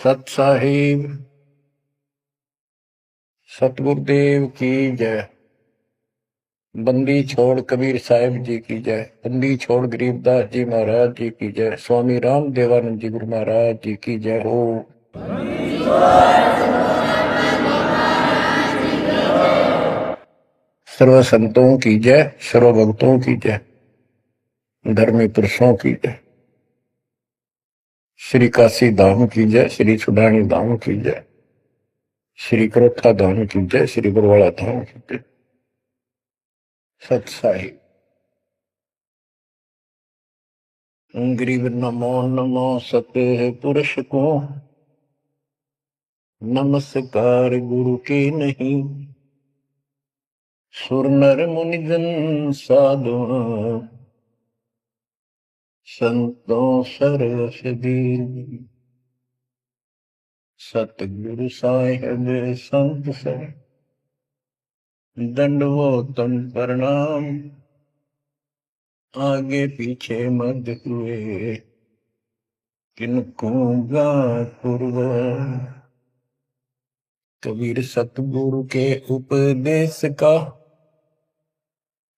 सत साहिब सतगुरुदेव की जय। बंदी छोड़ कबीर साहिब जी की जय। बंदी छोड़ गरीबदास जी महाराज जी की जय। स्वामी राम देवानंद जी गुरु महाराज जी की जय हो। सर्व संतों की जय, सर्व भक्तों की जय, धर्मी पुरुषों की जय। श्री काशी धाम की जय, श्री सुडानी धाम की जय, श्री करोथा धाम की जय, श्री बरवाड़ा धाम की जय। सत साहिब गरीब नमो नमो सत्य पुरुष को, नमस्कार गुरु की नहीं। सुर नर मुनि जन साधु, संतों सरस दीन। सतगुरु साहिब संत सर, दंडवतन प्रणाम। आगे पीछे मत हुए, किनको पूर्व। कबीर सतगुरु के उपदेश का,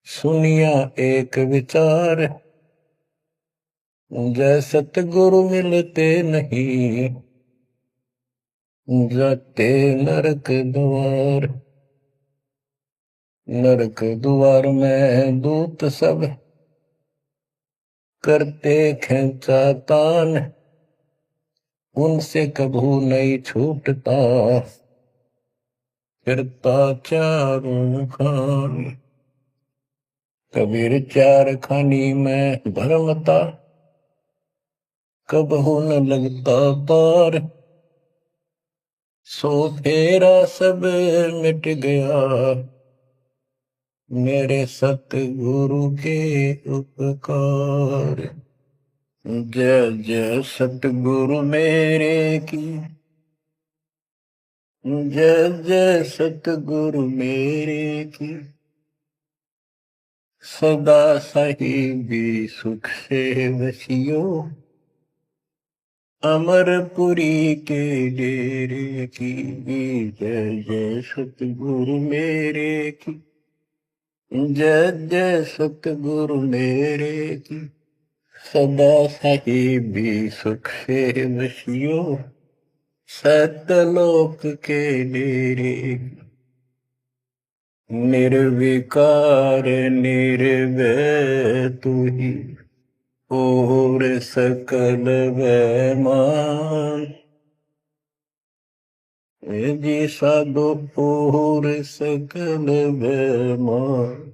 सुनिया एक विचार। जय सतगुरु मिलते नहीं, जाते नरक द्वार। नरक द्वार में दूत सब, करते खेचा तान। उनसे कभू नहीं छूटता, फिरता चारों खान। कबीर चार खानी में भरमता, कबहू न लगता पार। सो फेरा सब मिट गया, मेरे सतगुरु के उपकार। जय जय सतगुरु मेरे की, जय जय सतगुरु मेरे की। सदा साहिबी सुख से वसियो, अमरपुरी के डेरे की। जय जय सतगुरु मेरे की, जय जय सतगुरु मेरे की। सदा साहिबी सुख से वसियो, सतलोक के डेरे। निर्विकार निर्भय तू ही, और सकल वैमान। जी साधो और सकल वैमान।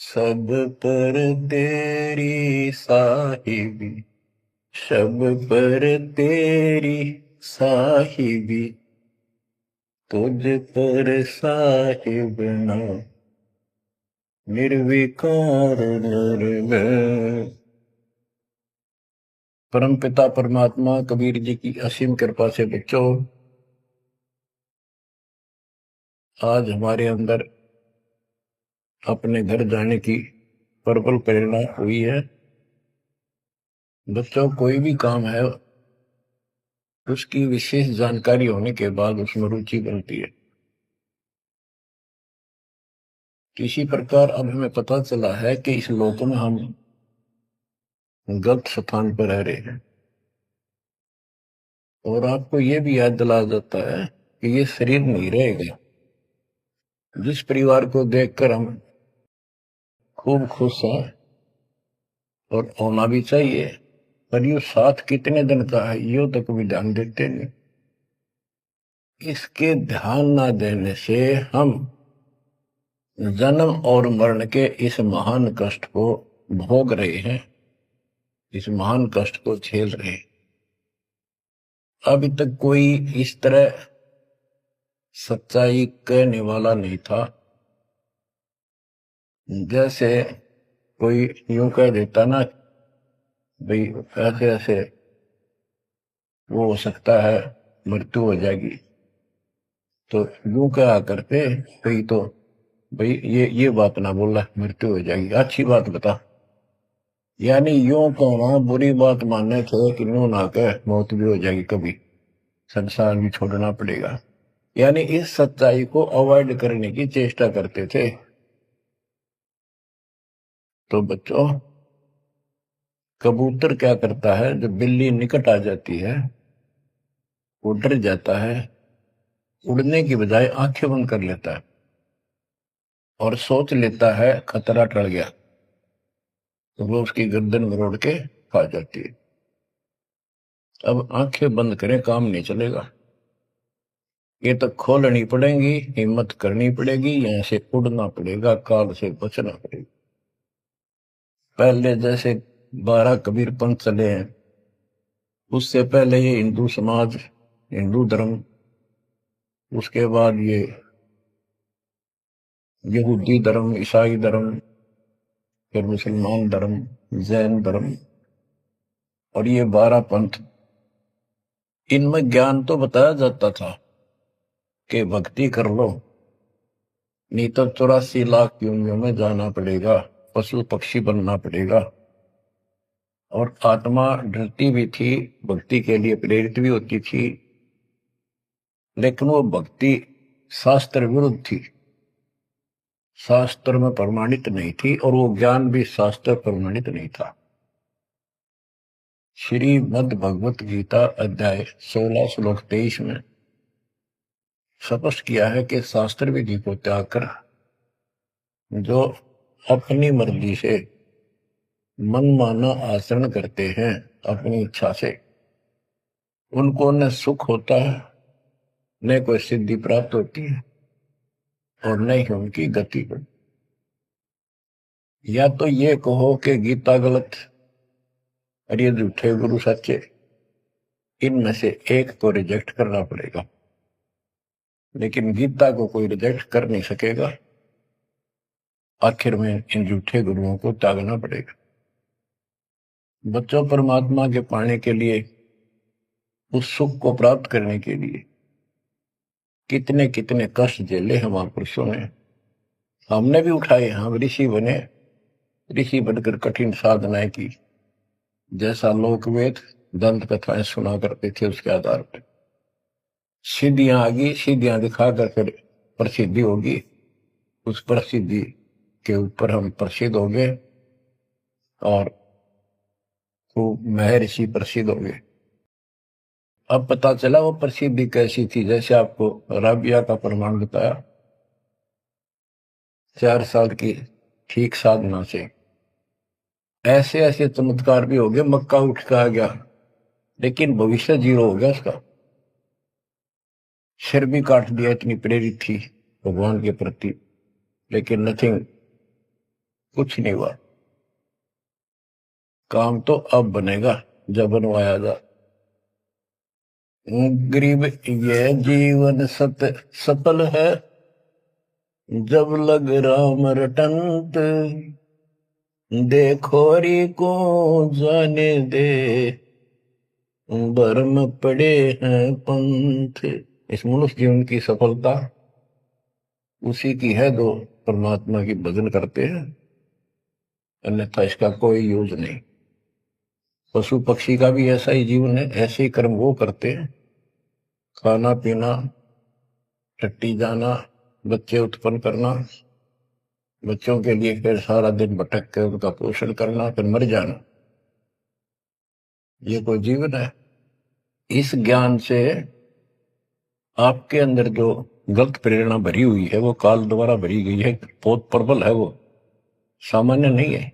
सब पर तेरी साहिबी, सब पर तेरी साहिबी। तुझ पर साहिब ना, निर्विकार निर्भय। परम पिता परमात्मा कबीर जी की असीम कृपा से बच्चों, आज हमारे अंदर अपने घर जाने की प्रबल प्रेरणा हुई है। बच्चों, कोई भी काम है उसकी विशेष जानकारी होने के बाद उसमें रुचि बनती है। इसी प्रकार अब हमें पता चला है कि इस लोक में हम गलत स्थान पर रह रहे हैं, और आपको यह भी याद दिला जाता है कि ये शरीर नहीं रहेगा। जिस परिवार को देखकर हम खूब खुश हैं, और होना भी चाहिए, पर ये साथ कितने दिन का है यो तक भी ध्यान देते नहीं। इसके ध्यान ना देने से हम जन्म और मरण के इस महान कष्ट को भोग रहे हैं, इस महान कष्ट को झेल रहे हैं। अभी तक कोई इस तरह सच्चाई कहने वाला नहीं था। जैसे कोई यूं कह देता ना, भाई ऐसे ऐसे वो हो सकता है, मृत्यु हो जाएगी, तो यूं कहा करते भाई, तो भाई ये बात ना बोला, मृत्यु हो जाएगी, अच्छी बात बता। यानी यूं कहना बुरी बात मानने थे कि यूं ना कह, मौत भी हो जाएगी कभी। संसार भी छोड़ना पड़ेगा। यानी इस सच्चाई को अवॉइड करने की चेष्टा करते थे। तो बच्चों, कबूतर क्या करता है, जब बिल्ली निकट आ जाती है वो डर जाता है, उड़ने की बजाय आंखें बंद कर लेता है और सोच लेता है खतरा टल गया, तो वो उसकी गर्दन मरोड़ के खा जाती है। अब आंखें बंद करें काम नहीं चलेगा, ये तो खोलनी पड़ेगी, हिम्मत करनी पड़ेगी, यहां से उड़ना पड़ेगा, काल से बचना पड़ेगा। पहले जैसे 12 कबीर पंथ चले हैं, उससे पहले ये हिंदू समाज, हिंदू धर्म, उसके बाद ये यहूदी धर्म, ईसाई धर्म, फिर मुसलमान धर्म, जैन धर्म, और ये 12 पंथ, इनमें ज्ञान तो बताया जाता था कि भक्ति कर लो, नहीं तो 84 लाख योनियों में जाना पड़ेगा, पशु पक्षी बनना पड़ेगा। और आत्मा डरती भी थी, भक्ति के लिए प्रेरित भी होती थी, लेकिन वो भक्ति शास्त्र विरुद्ध थी, शास्त्र में प्रमाणित नहीं थी, और वो ज्ञान भी शास्त्र प्रमाणित नहीं था। श्रीमद् भगवत गीता अध्याय 16 श्लोक 23 में स्पष्ट किया है कि शास्त्र विधि को त्याग कर जो अपनी मर्जी से मनमाना आचरण करते हैं अपनी इच्छा से, उनको न सुख होता है, न कोई सिद्धि प्राप्त होती है, और न ही उनकी गति बढ़ती। या तो ये कहो कि गीता गलत और ये झूठे गुरु सच्चे, इनमें से एक को रिजेक्ट करना पड़ेगा, लेकिन गीता को कोई रिजेक्ट कर नहीं सकेगा। आखिर में इन झूठे गुरुओं को त्यागना पड़ेगा। बच्चों, परमात्मा के पाने के लिए, उस सुख को प्राप्त करने के लिए कितने कितने कष्ट झेले हैं महापुरुषों ने, हमने भी उठाए। हम ऋषि बने, ऋषि बनकर कठिन साधनाएं की, जैसा लोकवेद दंत कथाएं सुना करते थे, उसके आधार पर सिद्धियां आ गई, सिद्धियां दिखाकर फिर प्रसिद्धि होगी, उस प्रसिद्धि के ऊपर हम प्रसिद्ध हो गए और खूब महर्षि प्रसिद्ध हो गए। अब पता चला वो प्रसिद्धि कैसी थी, जैसे आपको राबिया का प्रमाण बताया, 4 साल की ठीक साधना से ऐसे ऐसे चमत्कार भी हो गए, मक्का उठ के आ गया, लेकिन भविष्य 0 हो गया उसका, सिर भी काट दिया, इतनी प्रेरित थी भगवान के प्रति, लेकिन नथिंग, कुछ नहीं हुआ। काम तो अब बनेगा जब बनवाया जा। गरीब ये जीवन सफल है, जब लग राम रटंत, देखोरी को जाने दे, भरम पड़े हैं पंथ। इस मनुष्य जीवन की सफलता उसी की है जो परमात्मा की भजन करते हैं, अन्यथा इसका कोई यूज नहीं। पशु पक्षी का भी ऐसा ही जीवन है, ऐसे ही कर्म वो करते हैं, खाना पीना, टट्टी जाना, बच्चे उत्पन्न करना, बच्चों के लिए फिर सारा दिन भटक कर उनका पोषण करना, फिर मर जाना, ये कोई जीवन है? इस ज्ञान से आपके अंदर जो गलत प्रेरणा भरी हुई है वो काल द्वारा भरी गई है, बहुत प्रबल है, वो सामान्य नहीं है।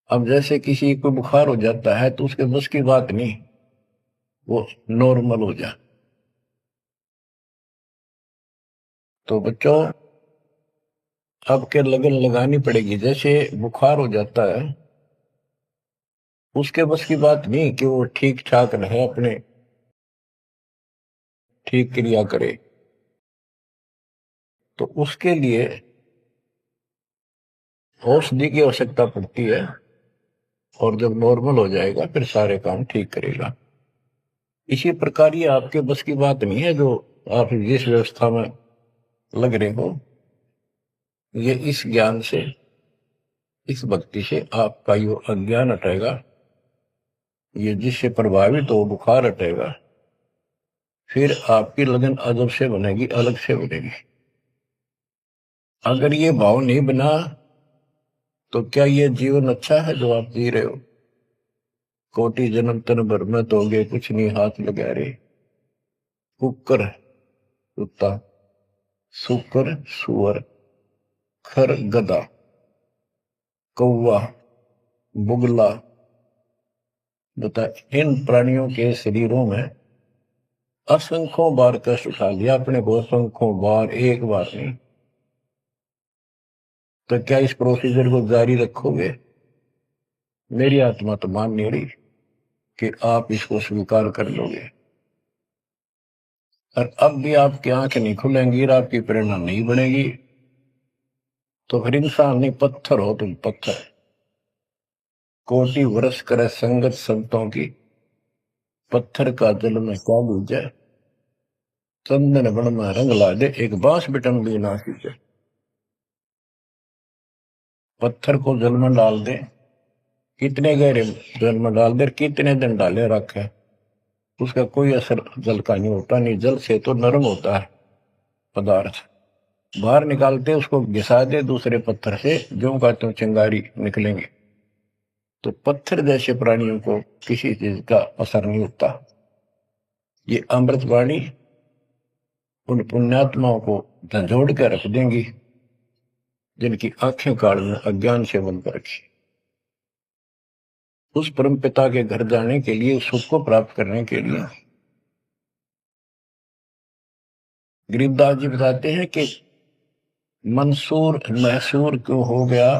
अब जैसे किसी को बुखार हो जाता है तो उसके बस की बात नहीं वो नॉर्मल हो जाए। तो बच्चों, आपके लगन लगानी पड़ेगी। जैसे बुखार हो जाता है, उसके बस की बात नहीं कि वो ठीक ठाक रहे, अपने ठीक क्रिया करे, तो उसके लिए औषधि की आवश्यकता पड़ती है, और जब नॉर्मल हो जाएगा फिर सारे काम ठीक करेगा। इसी प्रकार ये आपके बस की बात नहीं है जो आप जिस व्यवस्था में लग रहे हो, ये इस ज्ञान से, इस भक्ति से आपका यो अज्ञान हटेगा, ये जिससे प्रभावित हो बुखार हटेगा, फिर आपकी लगन अजब से बनेगी, अलग से बनेगी। अगर ये भाव नहीं बना तो क्या ये जीवन अच्छा है जो आप जी रहे हो? कोटि जन्म तन भर में दोगे कुछ नहीं हाथ लगा रे। कुकर कुत्ता, सुकर सुअर, खर गधा, कौवा बुगला, बता इन प्राणियों के शरीरों में असंख्यों बार कष्ट उठा लिया अपने को, असंख्यों बार, एक बार नहीं। तो क्या इस प्रोसीजर को जारी रखोगे? मेरी आत्मा तो मान नहीं रही कि आप इसको स्वीकार कर लोगे। और अब भी आपकी आंखें नहीं खुलेंगी और आपकी प्रेरणा नहीं बनेगी, तो फिर इंसान नहीं, पत्थर हो तुम, पत्थर। कोटि वर्ष करे संगत संतों की, पत्थर का जल में क्या लीजे। चंदन बन में रंग ला दे, एक बांस बिटन भी ना सींचे। पत्थर को जल में डाल दे, कितने गहरे जल में डाल दे, कितने दिन डाले रखे, उसका कोई असर जल का नहीं होता। नहीं, जल से तो नरम होता है पदार्थ। बाहर निकालते उसको घिसा दे दूसरे पत्थर से, जो का त्यों चिंगारी निकलेंगे। तो पत्थर जैसे प्राणियों को किसी चीज का असर नहीं होता। ये अमृतवाणी उन पुण्यात्माओं को झंझोड़ कर रख देंगी जिनकी आंखें काल में अज्ञान से बंद कर रखी। उस परम पिता के घर जाने के लिए, सुख को प्राप्त करने के लिए गरीबदास जी बताते हैं कि मंसूर मैसूर क्यों हो गया,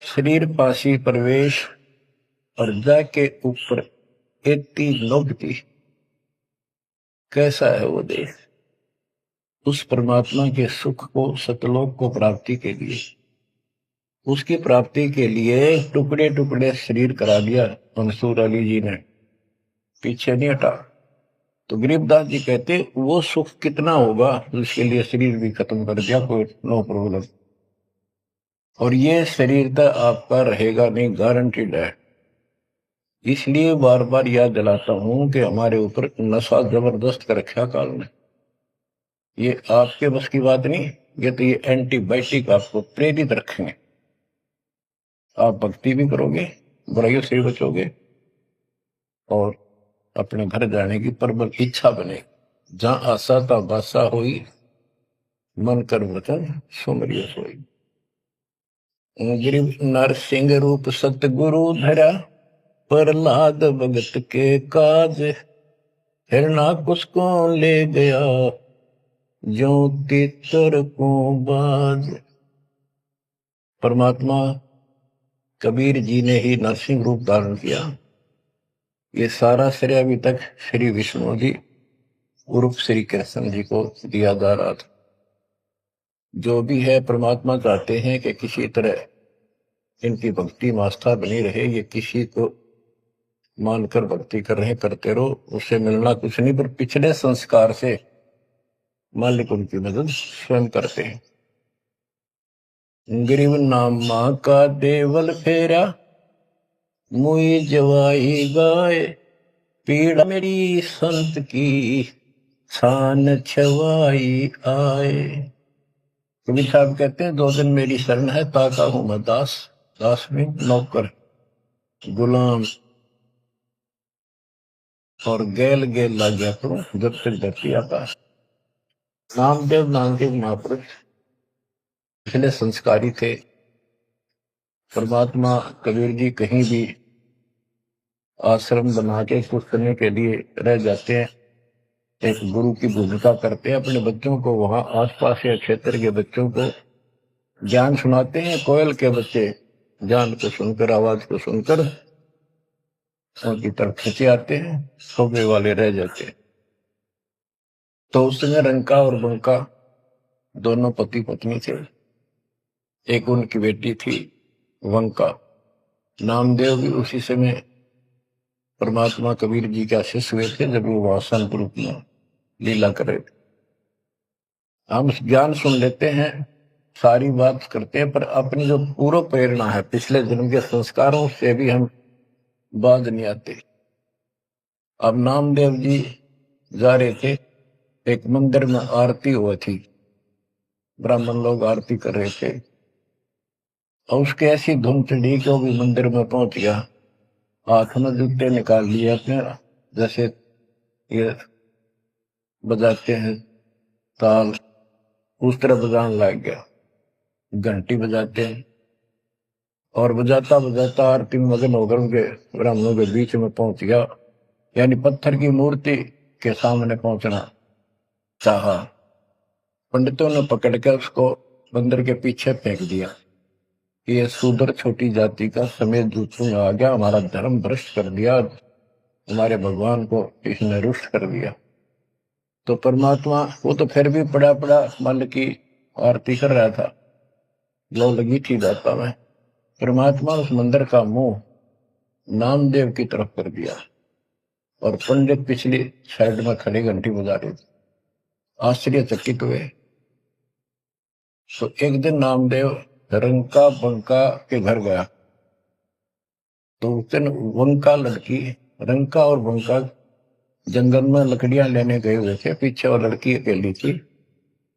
शरीर पासी प्रवेश और जाके ऊपर एती नोबती। कैसा है वो देश? उस परमात्मा के सुख को, सतलोक को प्राप्ति के लिए, उसकी प्राप्ति के लिए टुकड़े टुकड़े शरीर करा दिया मंसूर अली जी ने, पीछे नहीं हटा। तो गरीबदास जी कहते वो सुख कितना होगा जिसके लिए शरीर भी खत्म कर दिया, कोई नो प्रॉब्लम। और ये शरीर तो आपका रहेगा नहीं, गारंटीड है। इसलिए बार बार याद दिलाता हूं कि हमारे ऊपर नशा जबरदस्त कर रखा काल ने। ये आपके बस की बात नहीं, ये तो ये एंटीबायोटिक आपको प्रेरित रखेंगे। आप भक्ति भी करोगे, बुराइयों से भी बचोगे, और अपने घर जाने की प्रबल इच्छा बनेगी। जहां आशा ता बासा हुई, मन कर वचन सुमरियो सोई। गिरिव नरसिंह रूप सतगुरु धरा, प्रहलाद भगत के काज। हिरणाकुश को ले गया, जो तितर को बाज। परमात्मा कबीर जी ने ही नरसिंह रूप धारण किया। ये सारा श्रेय अभी तक श्री विष्णु जी उर्फ श्री कृष्ण जी को दिया जा रहा था। जो भी है, परमात्मा चाहते हैं कि किसी तरह इनकी भक्ति में आस्था बनी रहे। ये किसी को मानकर भक्ति कर रहे, करते रहो, उससे मिलना कुछ नहीं, पर पिछले संस्कार से मालिक उनकी मदद स्वयं करते हैं। गिरिव नामा का देवल फेरा, मुई जवाई गाय। पीड़ा मेरी संत की, छान छवाई आए। कबीर साहब कहते हैं 2 दिन मेरी शरण है, ताका हूं मैं दास। दास में नौकर, गुलाम, और गैल गैल ला गया करूं जब तक धरती आकाश। नामदेव महापुरुष पिछले संस्कारी थे। परमात्मा कबीर जी कहीं भी आश्रम बना के कुछ समय के लिए रह जाते हैं, एक गुरु की भूमिका करते हैं। अपने बच्चों को, वहां आसपास के क्षेत्र के बच्चों को ज्ञान सुनाते हैं। कोयल के बच्चे ज्ञान को सुनकर, आवाज को सुनकर उनकी तरफ खींचे आते हैं, सोबे वाले रह जाते हैं। तो उस समय रंका और बंका दोनों पति पत्नी थे। एक उनकी बेटी थी वंका। नामदेव भी उसी समय परमात्मा कबीर जी के शिष्य हुए थे जब वो वहां संत रूप में लीला कर रहे थे। हम ज्ञान सुन लेते हैं, सारी बात करते हैं, पर अपनी जो पूर्व प्रेरणा है, पिछले जन्म के संस्कारों से भी हम बाज नहीं आते। अब नामदेव जी जा रहे थे, एक मंदिर में आरती हुई थी, ब्राह्मण लोग आरती कर रहे थे, और उसके ऐसी धुन चढ़ी कि वो भी मंदिर में पहुंच गया। हाथ में जूते निकाल लिए अपने, जैसे ये बजाते हैं ताल, उस तरह बजाने लग गया, घंटी बजाते हैं, और बजाता बजाता आरती में मगन होकर उनके ब्राह्मणों के बीच में पहुंच गया, यानी पत्थर की मूर्ति के सामने पहुंचना चाहा। पंडितों ने पकड़ कर उसको मंदिर के पीछे फेंक दिया। ये शूद्र छोटी जाति का समेत दूसरों में आ गया, हमारा धर्म भ्रष्ट कर दिया, हमारे भगवान को इसने रुष्ट कर दिया। तो परमात्मा वो तो फिर भी पड़ा पड़ा मन की आरती कर रहा था, लो लगी थी दाता में। परमात्मा उस मंदिर का मुंह नामदेव की तरफ कर दिया, और पंडित पिछली साइड में खड़ी घंटी बजा रहे थे, आश्चर्यचकित हुए। तो एक दिन नामदेव रंका बंका के घर गया, तो उस दिन वंका लड़की, रंका और बंका जंगल में लकड़ियां लेने गए हुए थे, पीछे वो लड़की अकेली थी,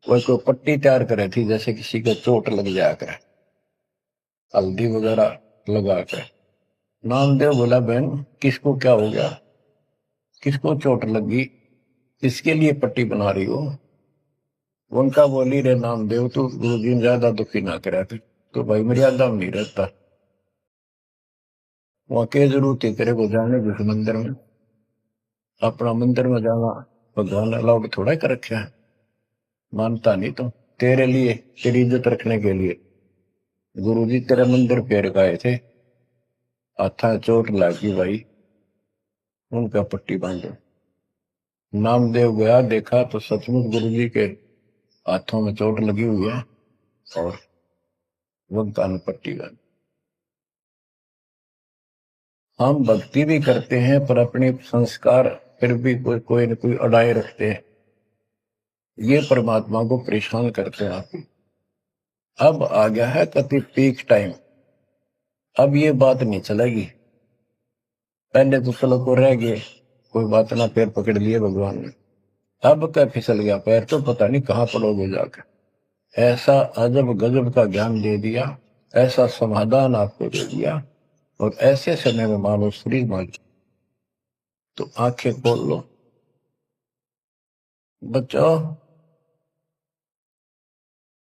वो कोई पट्टी तैयार करे थी, जैसे किसी को चोट लग जाकर, हल्दी वगैरह लगा कर। नामदेव बोला, बहन किसको क्या हो गया, किसको चोट लगी, किसके लिए पट्टी बना रही हो? उनका बोली, रे नामदेव तू गुरु जी ज्यादा दुखी ना करा थे, तो भाई मर्यादा में नहीं रहता, वहां के जरूरत है तेरे को जाने जिस मंदिर में, अपना मंदिर में जाना भगवान अलाउड थोड़ा कर रखे है, मानता नहीं तो तेरे लिए, तेरी इज्जत रखने के लिए गुरु जी तेरे मंदिर पेड़ गए थे, हाथा चोट लगी भाई, उनका पट्टी बांधो। नामदेव गया, देखा तो सचमुच गुरु जी के हाथों में चोट लगी हुई है, और वंका ने पट्टी बांधी। हम भक्ति भी करते हैं पर अपने संस्कार फिर भी कोई न कोई अड़ाए रखते हैं, ये परमात्मा को परेशान करते हैं आपकी। अब आ गया है कति पीक टाइम, अब ये बात नहीं चलेगी। पहले तो चलो को रह गए, कोई बात ना, पैर पकड़ लिए भगवान ने, अब क्या फिसल गया पैर तो पता नहीं कहां पड़ोगे जाकर। ऐसा अजब गजब का ज्ञान दे दिया, ऐसा समाधान आपको दे दिया, और ऐसे समय में मानो शरीर मान, तो आंखें खोल लो बच्चों।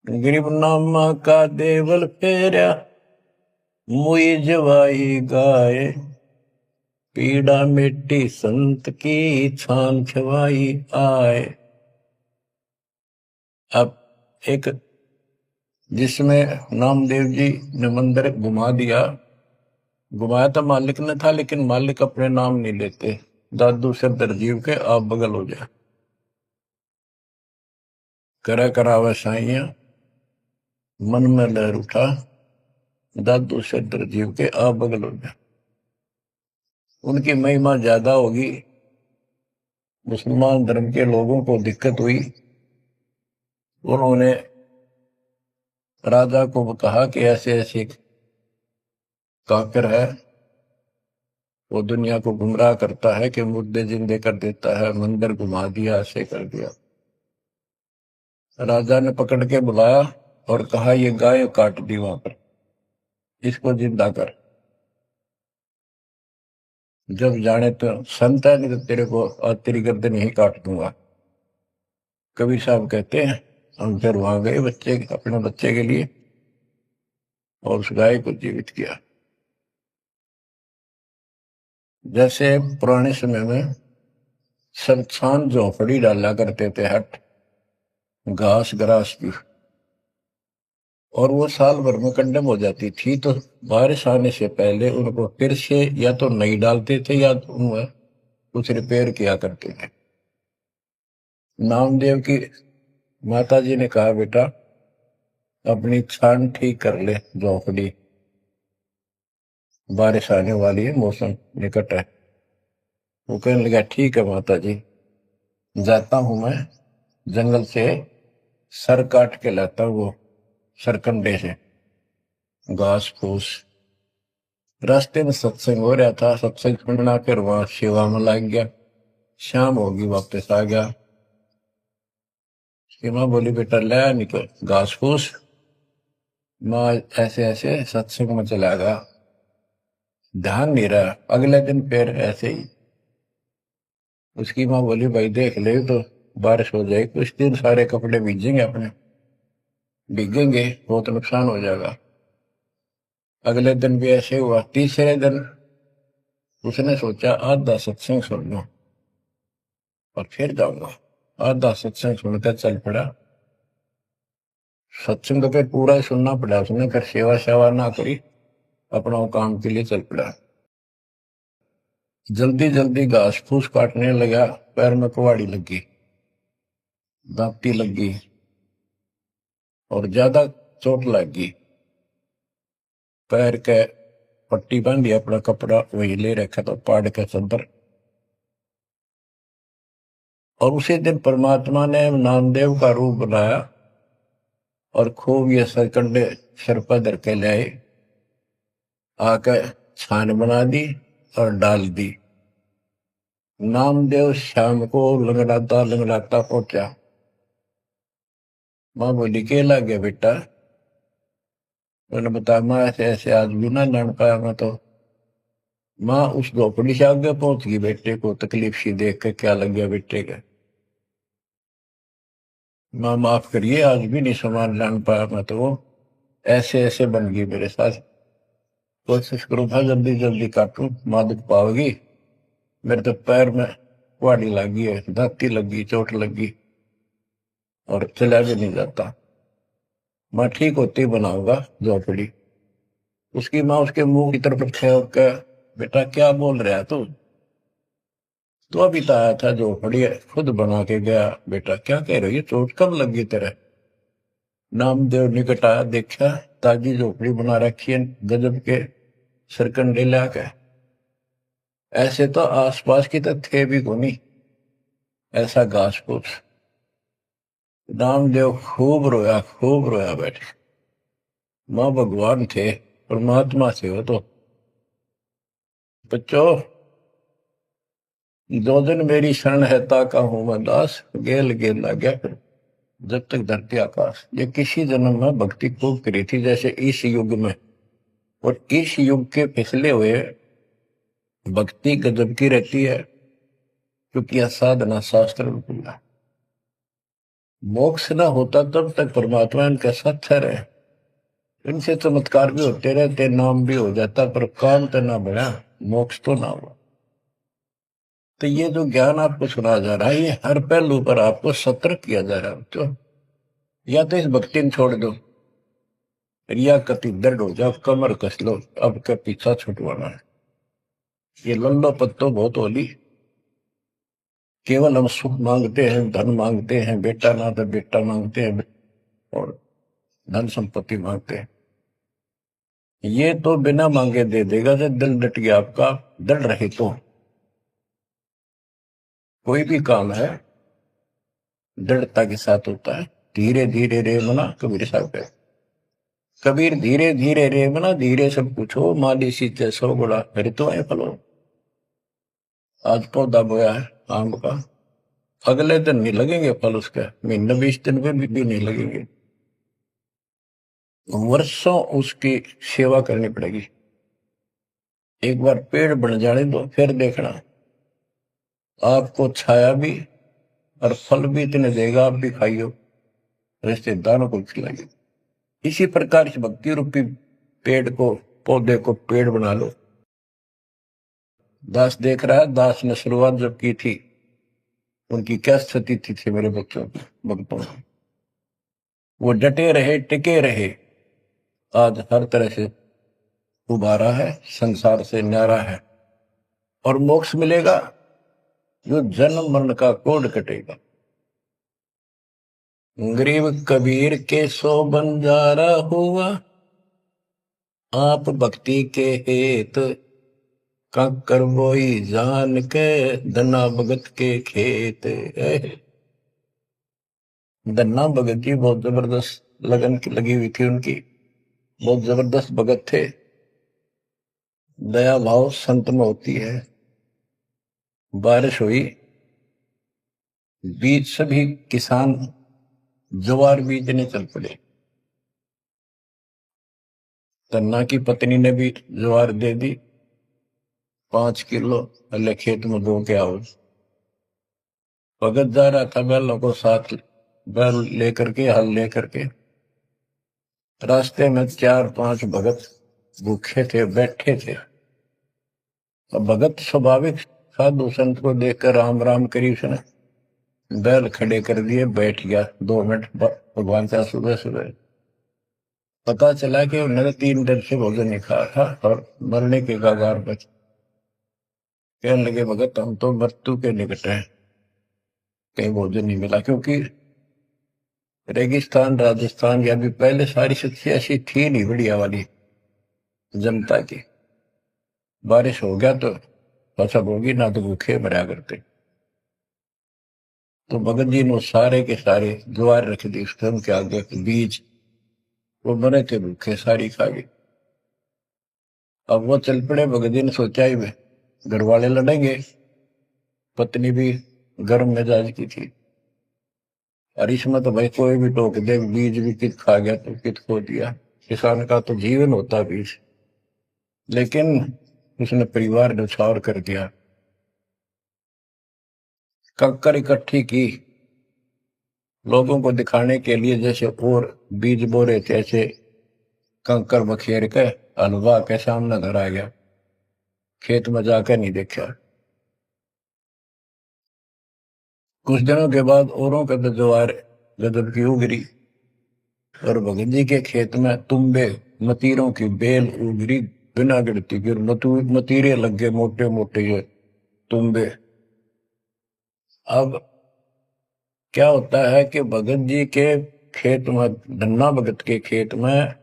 गरीब नामा का देवल फेरा, मुई जवाई गाय, पीड़ा मिट्टी संत की छान खवाई आए। अब एक जिसमें नामदेव जी ने मंदिर घुमा दिया, घुमाया तो मालिक ने था, लेकिन मालिक अपने नाम नहीं लेते, दादू से दरजीव के आप बगल हो जाए, करा करावे साइया मन में लहर उठा, दादू से दरजीव के आप बगल हो जाए। उनकी महिमा ज्यादा होगी, मुसलमान धर्म के लोगों को दिक्कत हुई, उन्होंने राजा को कहा कि ऐसे ऐसे काफिर है, वो दुनिया को गुमराह करता है कि मुर्दे जिंदे कर देता है, मंदिर घुमा दिया, ऐसे कर दिया। राजा ने पकड़ के बुलाया और कहा, ये गाय काट दी वहां पर, इसको जिंदा कर, जब जाने तो संत है, नहीं तो तेरे को आज तेरी गर्दन ही काट दूंगा। कबीर साहब कहते हैं, हम फिर वहां गए बच्चे, अपने बच्चे के लिए, और उस गाय को जीवित किया। जैसे पुराने समय में संस्थान झोपड़ी डाला करते थे, हट घास ग्रास की, और वो साल भर में कंडम हो जाती थी, तो बारिश आने से पहले उनको फिर से या तो नहीं डालते थे या तो उनमें कुछ रिपेयर किया करते थे। नामदेव की माता जी ने कहा, बेटा अपनी छान ठीक कर ले झोपड़ी, बारिश आने वाली है, मौसम निकट है। वो कहने लगा, ठीक है माता जी, जाता हूं मैं जंगल से सर काट के लाता हूं, वो सरकंडे से घास फूस। रास्ते में सत्संग हो रहा था, सत्संग सुनना, फिर वहां सेवा में लग गया, शाम होगी, वापस आ गया। उसकी माँ बोली बेटा ले निकल घास फूस। माँ ऐसे ऐसे सत्संग में चला गया, ध्यान नहीं रहा। अगले दिन फिर ऐसे ही। उसकी माँ बोली भाई देख ले तो बारिश हो जाएगी, कुछ दिन सारे कपड़े भीजेंगे, अपने भीगेंगे, बहुत नुकसान हो जाएगा। अगले दिन भी ऐसे हुआ। तीसरे दिन उसने सोचा आधा सत्संग सुन लो और फिर जाऊंगा। आधा सत्संग सुनकर चल पड़ा। सत्संग तो फिर पूरा ही सुनना पड़ा उसने, फिर सेवा सेवा ना करी, अपना काम के लिए चल पड़ा। जल्दी जल्दी घास फूस काटने लगा, पैर में कुहाड़ी लगी, दांती लगी और ज्यादा चोट लगी। पैर के पट्टी बांधी, अपना कपड़ा वही ले रखा था पाड़ के चंदर। और उसी दिन परमात्मा ने नामदेव का रूप बनाया और खूब ये सरकंडे सिर पर धर के ले आए, आकर छान बना दी और डाल दी। नामदेव शाम को लंगड़ाता लंगड़ाता पहुंचा। माँ बोली के लग गया बेटा? मैंने बताया माँ ऐसे ऐसे आज भी ना लड़ पाया मैं तो। माँ उस झोपड़ी से आगे पहुंच गई, बेटे को तकलीफ सी देख के क्या लग गया बेटे का। माँ माफ करिए आज भी नहीं सामान जान पाया मैं तो, वो ऐसे ऐसे बन गई मेरे साथ। कोशिश करूँ था जल्दी जल्दी काटूं, माँ दुख पाओगी। मेरे तो पैर में कुहाड़ी लगी है, दांती लगी, चोट लगी और चला भी नहीं जाता। माँ ठीक होती बनाऊंगा झोपड़ी। उसकी माँ उसके मुंह की तरफ फेंक के बेटा क्या बोल रहा है तू? तो अभी तो आया था झोपड़ी खुद बना के गया, बेटा क्या कह रही है, चोट कब लगी तेरे? नामदेव निकट आया, देखा ताजी झोपड़ी बना रखी है गजब के सरकंडे लाके। ऐसे तो आसपास की तो थे भी कोनी ऐसा घास फूस। नामदेव खूब रोया बैठे। मां भगवान थे, परमात्मा थे वो तो। बच्चों दो दिन मेरी शरण है ताका हूं मैं दास, गेल गेल ना गया फिर जब तक धरती आकाश। ये किसी जन्म में भक्ति खूब करी थी जैसे इस युग में, और इस युग के पिछले हुए भक्ति गजब की रहती है, क्योंकि यह साधना शास्त्र में खुला। मोक्ष ना होता तब तक परमात्मा इनके साथ ठहरे। इनसे चमत्कार भी होते रहते, नाम भी हो जाता, पर काम तो ना बढ़ा, मोक्ष तो ना हुआ। तो ये जो ज्ञान आपको सुना जा रहा है, ये हर पहलू पर आपको सतर्क किया जा रहा है। तो या तो इस भक्ति में छोड़ दो, रिया कति दर्द हो जाओ, कमर कस लो, अब का पीछा छुटवाना है। ये लल्लो पत्तो बहुत होली। केवल हम सुख मांगते हैं, धन मांगते हैं, बेटा ना तो बेटा मांगते हैं और धन संपत्ति मांगते हैं। ये तो बिना मांगे दे देगा जब दिल डट गया आपका। डर रहे तो कोई भी काम है दृढ़ता के साथ होता है। धीरे धीरे रे मना, कबीर साहब कहते। कबीर धीरे धीरे रे मना, धीरे सब कुछ हो, माली सींचे सौ गुड़ा, फिर तो है फलो। आज पौधा बोया है आम का, अगले दिन नहीं लगेंगे फल उसके, महीने 20 दिन में भी नहीं लगेंगे। वर्षों उसकी सेवा करनी पड़ेगी। एक बार पेड़ बन जाने दो, फिर देखना आपको छाया भी और फल भी इतने देगा, आप भी खाइयो, रिश्तेदारों को खिलाइए। इसी प्रकार से भक्ति रूपी पेड़ को, पौधे को पेड़ बना लो। दास देख रहा है, दास ने शुरुआत जब की थी उनकी क्या स्थिति थी मेरे बच्चों की, भक्तों की। वो डटे रहे, टिके रहे, आज हर तरह से उबारा है, संसार से न्यारा है और मोक्ष मिलेगा। जो जन्म मरण का कोड कटेगा। गरीब कबीर के सो बंजारा हुआ, आप भक्ति के हेत कंकर बोई जान के, धना भगत के खेत। धन्ना भगत जी बहुत जबरदस्त लगन की लगी हुई थी उनकी, बहुत जबरदस्त भगत थे। दया भाव संत में होती है। बारिश हुई, बीज सभी किसान ज्वार बीजने चल पड़े। तन्ना की पत्नी ने भी ज्वार दे दी 5 किलो, अल्ले खेत में बो के आओ। भगत जा रहा था बैलों को साथ, बैल लेकर के, हल लेकर के। रास्ते में 4-5 भगत भूखे थे, बैठे थे। अब भगत स्वाभाविक साधु संत को देखकर राम राम करी, उसने बैल खड़े कर दिए, बैठ गया 2 मिनट भगवान का। सुबह सुबह पता चला कि उन्होंने 3 दिन से भोजन नहीं खाया था और मरने के कगार पर। कहने लगे भगत हम तो मृत्यु के निकट हैं, कहीं भोजन नहीं मिला। क्योंकि रेगिस्तान राजस्थान या भी पहले सारी स्थिति ऐसी थी नहीं बढ़िया वाली जनता की। बारिश हो गया तो फसल होगी, ना तो भूखे मरा करते। तो भगत जी ने सारे के सारे ज्वार रख दी उसके उनके आगे, बीज, वो मरे थे भूखे, सारी खा गई। अब वो चल पड़े। भगत जी ने सोचा ही में घर वाले लड़ेंगे, पत्नी भी गर्म मिजाज की थी, और इसमें तो भाई कोई भी टोक दे, बीज भी कित खा गया तो कित खो दिया। किसान का तो जीवन होता बीज। लेकिन उसने परिवार न्यौछावर कर दिया। कंकर इकट्ठी की लोगों को दिखाने के लिए, जैसे और बीज बो रहे थे ऐसे कंकर बखेर के हलवा के सामने घर आ गया। खेत में जाकर नहीं देखा। कुछ दिनों के बाद औरों का तो ज्वार गजब की उगरी, और भगत जी के खेत में तुम्बे मतीरों की बेल उगरी बिना गिनती की। मतीरे लग गए मोटे मोटे ये तुम्बे। अब क्या होता है कि भगत जी के खेत में, धन्ना भगत के खेत में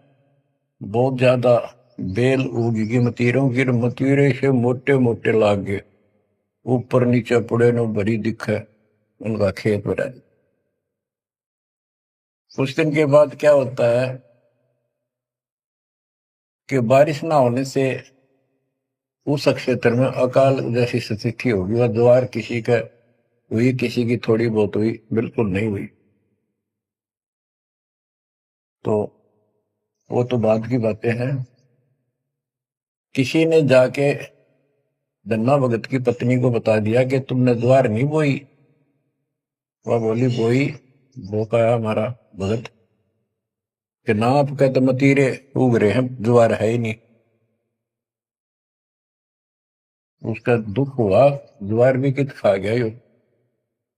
बहुत ज्यादा बेल उगी मतीरों की। मतीरे से मोटे मोटे लाग गए, ऊपर नीचे पड़े न भरी दिखे उनका खेत भरा। कुछ दिन के बाद क्या होता है कि बारिश ना होने से उस क्षेत्र में अकाल जैसी स्थिति होगी, और ज्वार किसी का हुई, किसी की थोड़ी बहुत हुई, बिल्कुल नहीं हुई। तो वो तो बाद की बातें हैं। किसी ने जाके धन्ना भगत की पत्नी को बता दिया कि तुमने ज्वार नहीं बोई। वह बोली बोई। वो कहा हमारा भगत कि ना आपके तो मतीरे उग रहे हैं, ज्वार है ही नहीं। उसका दुख हुआ, ज्वार भी कित खा गया यो।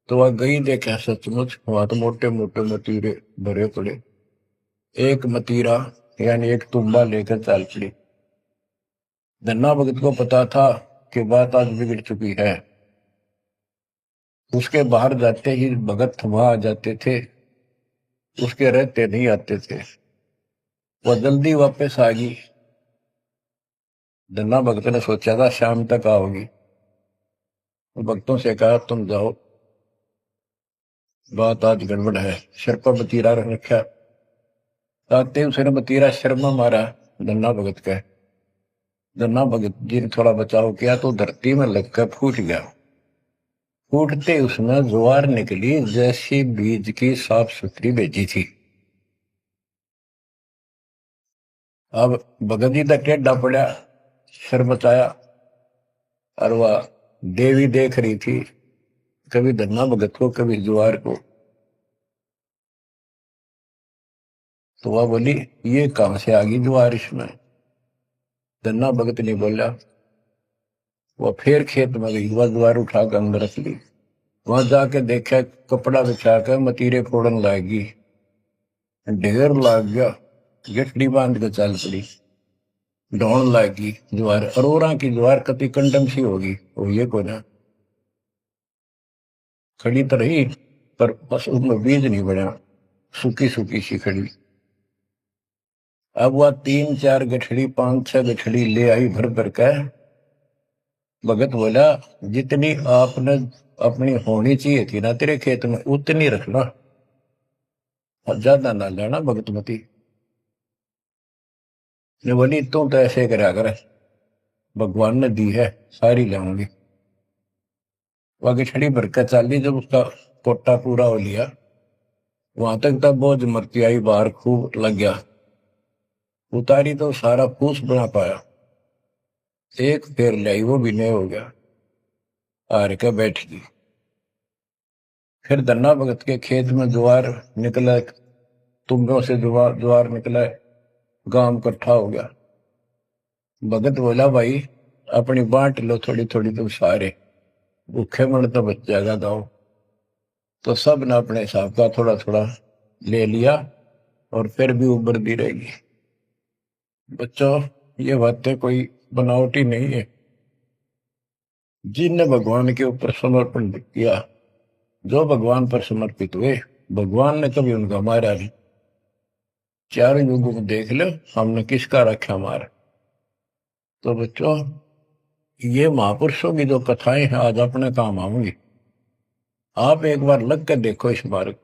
तो वह गई, देखा सचमुच वहां तो मोटे मोटे मतीरे भरे पड़े। एक मतीरा यानी एक तुम्बा लेकर चल पड़ी। धन्ना भगत को पता था कि बात आज बिगड़ चुकी है। उसके बाहर जाते ही भगत वहां आ जाते थे, उसके रहते नहीं आते थे। वह जल्दी वापस आ गई। धन्ना भगत ने सोचा था शाम तक आओगी। भक्तों से कहा तुम जाओ, बात आज गड़बड़ है। सिर पर मतीरा रख रखा। आते उसने मतीरा सिर में मारा धन्ना भगत का। धन्ना भगत जी ने थोड़ा बचाव किया तो धरती में लगकर फूट गया। फूटते उसमें ज्वार निकली, जैसी बीज की साफ सुथरी भेजी थी। अब भगत जी तक टेढ़ा पड़ा, सिर बचाया, और वह देवी देख रही थी, कभी धन्ना भगत को कभी ज्वार को। तो वह बोली ये कहां से आ गई ज्वार इसमें। धन्ना भगत नहीं बोला। वह फिर खेत में गई, वह ज्वार उठाकर अंदर रख ली। वहां जाके देखा कपड़ा बिछाकर मतीरे फोड़न लागी, ढेर लाग गया। गठड़ी बांध के चल पड़ी, ढोण लागी ज्वार। अरोरा की ज्वार कति कंडम सी होगी, वो ये को ना खड़ी तो रही, पर बस उसमें बीज नहीं बना, सूखी सूखी सी खड़ी। अब वह 3-4 गठड़ी 5-6 गठड़ी ले आई भर भर कर। भगत बोला जितनी आपने अपनी होनी चाहिए थी ना तेरे खेत में, उतनी रखना, ज्यादा ना लेना भगतमती ने। बोली तू तो ऐसे करा कर, भगवान ने दी है सारी लाऊंगी। वह गठड़ी भर कर चाली। जब उसका कोटा पूरा हो लिया, वहां तक तब बोझ मरती आई, बाहर खूब लग गया, उतारी तो सारा फूस बना पाया, एक फेर लाई वो भी नहीं हो गया, हार के बैठ गई। फिर धन्ना भगत के खेत में ज्वार निकला, तुम्बों से ज्वार निकला, गांव इकट्ठा हो गया। भगत बोला, भाई अपनी बांट लो थोड़ी थोड़ी, तुम सारे भूखे मन तो बच जाएगा गाँव। तो सब ने अपने हिसाब का थोड़ा थोड़ा ले लिया, और फिर भी उभरती रहेगी। बच्चों, ये बातें कोई बनावटी नहीं है। जिनने भगवान के ऊपर समर्पण किया, जो भगवान पर समर्पित हुए, भगवान ने कभी उनका मारा नहीं। चारों युगों को देख लो, हमने किसका रखा मारा। तो बच्चों, ये महापुरुषों की जो कथाएं हैं आज अपने काम आऊंगी। आप एक बार लग कर देखो इस मार्ग,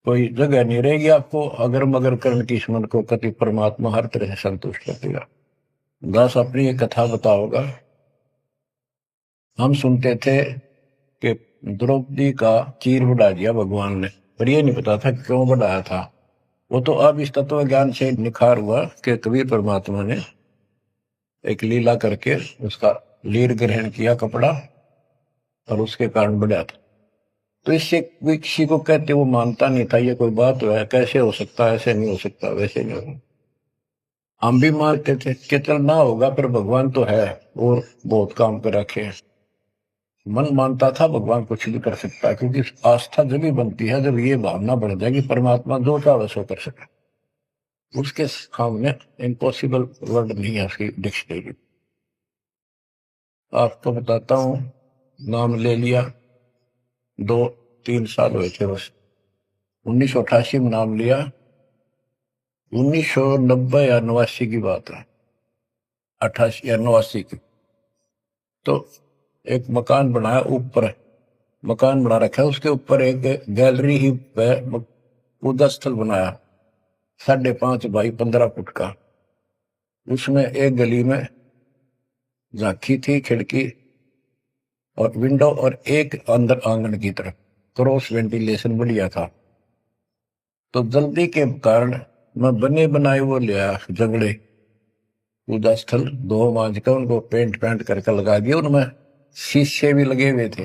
कोई जगह नहीं रहेगी आपको अगर मगर कर्ण की स्मरण को कति परमात्मा हर तरह से संतुष्ट कर देगा। दास अपनी एक कथा बताओगा। हम सुनते थे कि द्रौपदी का चीर बढ़ा दिया भगवान ने, पर ये नहीं पता था क्यों बढ़ाया था। वो तो अब इस तत्व ज्ञान से निखार हुआ कि कबीर परमात्मा ने एक लीला करके उसका लीर ग्रहण किया कपड़ा, और उसके कारण बढ़ा था। तो इससे कोई किसी को कहते वो मानता नहीं था, ये कोई बात है, कैसे हो सकता है, ऐसे नहीं हो सकता, वैसे नहीं हो। हम भी मानते थे कि चल ना होगा, पर भगवान तो है और बहुत काम कर रखे हैं। मन मानता था भगवान कुछ भी कर सकता है, क्योंकि आस्था जब भी बनती है जब ये भावना बढ़ जाएगी परमात्मा जो चाहे सो कर सके। उसके सामने इम्पॉसिबल वर्ड नहीं है उसकी डिक्शनरी। आपको बताता हूँ, नाम ले लिया, 2-3 साल हुए थे बस। 1988 में नाम लिया, 1990 या 89 की बात है, 88 या 89 की। तो एक मकान बनाया, ऊपर मकान बना रखा है, उसके ऊपर एक गैलरी ही पूजा स्थल बनाया, 5.5 बाई 15 फुट का। उसमें एक गली में झांकी थी, खिड़की और विंडो, और एक अंदर आंगन की तरफ क्रॉस वेंटिलेशन बढ़िया था। तो जल्दी के कारण मैं बने बनाए वो लिया जंगड़े, पूजा स्थल 2 मांझ का उनको पेंट करके लगा दिया। उनमें शीशे भी लगे हुए थे।